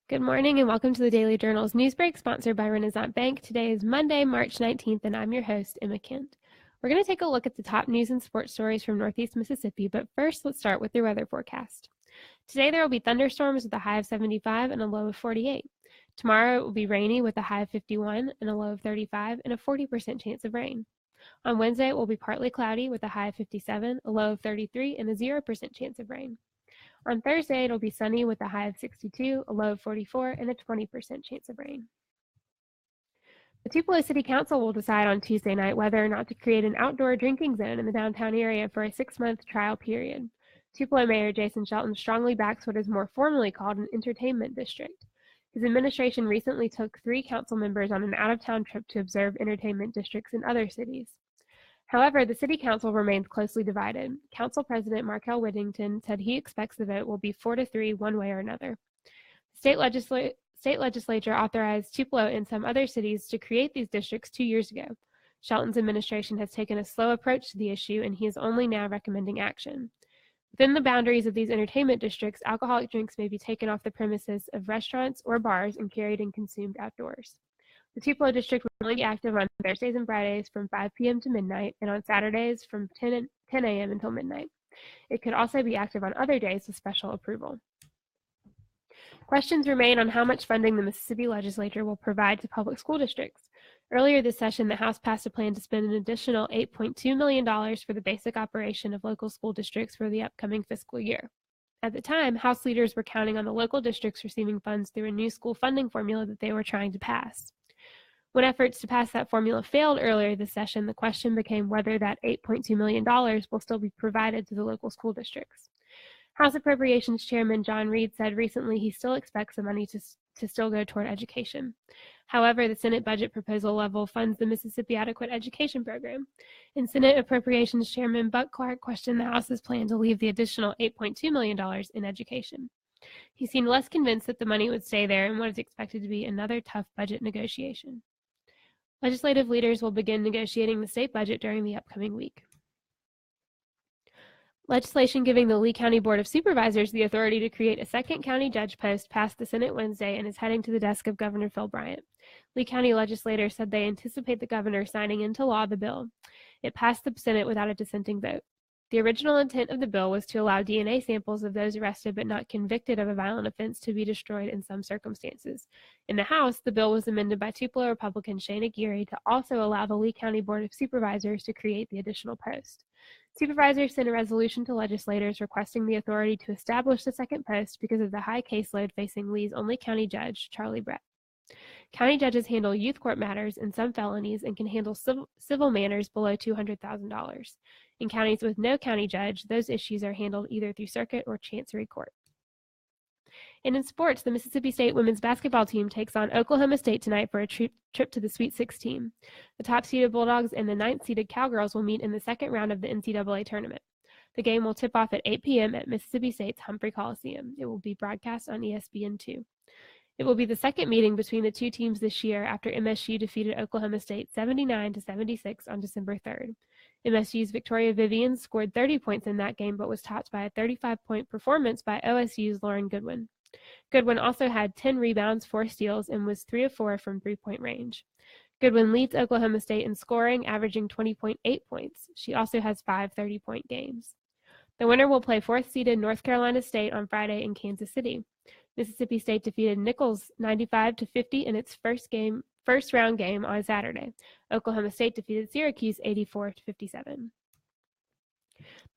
Good morning and welcome to the Daily Journal's Newsbreak, sponsored by Renaissance Bank. Today is Monday, March 19th, and I'm your host, Emma Kent. We're going to take a look at the top news and sports stories from Northeast Mississippi, but first let's start with the weather forecast. Today there will be thunderstorms with a high of 75 and a low of 48. Tomorrow it will be rainy with a high of 51 and a low of 35 and a 40% chance of rain. On Wednesday it will be partly cloudy with a high of 57, a low of 33, and a 0% chance of rain. On Thursday, it'll be sunny with a high of 62, a low of 44, and a 20% chance of rain. The Tupelo City Council will decide on Tuesday night whether or not to create an outdoor drinking zone in the downtown area for a 6-month trial period. Tupelo Mayor Jason Shelton strongly backs what is more formally called an entertainment district. His administration recently took 3 council members on an out-of-town trip to observe entertainment districts in other cities. However, the City Council remains closely divided. Council President Markel Whittington said he expects the vote will be 4-3 one way or another. The state legislature authorized Tupelo and some other cities to create these districts 2 years ago. Shelton's administration has taken a slow approach to the issue, and he is only now recommending action. Within the boundaries of these entertainment districts, alcoholic drinks may be taken off the premises of restaurants or bars and carried and consumed outdoors. The Tupelo district will only be active on Thursdays and Fridays from 5 p.m. to midnight and on Saturdays from 10 a.m. until midnight. It could also be active on other days with special approval. Questions remain on how much funding the Mississippi legislature will provide to public school districts. Earlier this session, the House passed a plan to spend an additional $8.2 million for the basic operation of local school districts for the upcoming fiscal year. At the time, House leaders were counting on the local districts receiving funds through a new school funding formula that they were trying to pass. When efforts to pass that formula failed earlier this session, the question became whether that $8.2 million will still be provided to the local school districts. House Appropriations Chairman John Reed said recently he still expects the money to still go toward education. However, the Senate budget proposal level funds the Mississippi Adequate Education Program, and Senate Appropriations Chairman Buck Clark questioned the House's plan to leave the additional $8.2 million in education. He seemed less convinced that the money would stay there in what is expected to be another tough budget negotiation. Legislative leaders will begin negotiating the state budget during the upcoming week. Legislation giving the Lee County Board of Supervisors the authority to create a second county judge post passed the Senate Wednesday and is heading to the desk of Governor Phil Bryant. Lee County legislators said they anticipate the governor signing into law the bill. It passed the Senate without a dissenting vote. The original intent of the bill was to allow DNA samples of those arrested but not convicted of a violent offense to be destroyed in some circumstances. In the House, the bill was amended by Tupelo Republican Shane Aguirre to also allow the Lee County Board of Supervisors to create the additional post. Supervisors sent a resolution to legislators requesting the authority to establish the second post because of the high caseload facing Lee's only county judge, Charlie Brett. County judges handle youth court matters and some felonies and can handle civil matters below $200,000. In counties with no county judge, those issues are handled either through circuit or chancery court. And in sports, the Mississippi State women's basketball team takes on Oklahoma State tonight for a trip to the Sweet 16. The top-seeded Bulldogs and the 9th-seeded Cowgirls will meet in the second round of the NCAA tournament. The game will tip off at 8 p.m. at Mississippi State's Humphrey Coliseum. It will be broadcast on ESPN2. It will be the second meeting between the two teams this year after MSU defeated Oklahoma State 79-76 on December 3rd. MSU's Victoria Vivian scored 30 points in that game but was topped by a 35-point performance by OSU's Lauren Goodwin. Goodwin also had 10 rebounds, 4 steals, and was 3 of 4 from three-point range. Goodwin leads Oklahoma State in scoring, averaging 20.8 points. She also has 5 30-point games. The winner will play 4th-seeded North Carolina State on Friday in Kansas City. Mississippi State defeated Nichols 95-50 in its first round game on Saturday. Oklahoma State defeated Syracuse 84-57.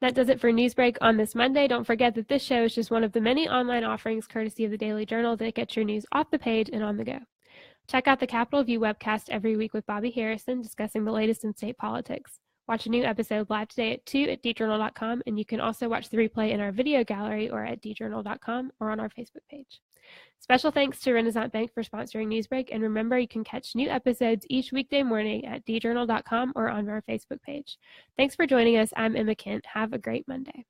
That does it for Newsbreak on this Monday. Don't forget that this show is just one of the many online offerings courtesy of the Daily Journal that get your news off the page and on the go. Check out the Capitol View webcast every week with Bobby Harrison discussing the latest in state politics. Watch a new episode live today at 2 at djournal.com, and you can also watch the replay in our video gallery or at djournal.com or on our Facebook page. Special thanks to Renaissance Bank for sponsoring Newsbreak, and remember you can catch new episodes each weekday morning at djournal.com or on our Facebook page. Thanks for joining us. I'm Emma Kent. Have a great Monday.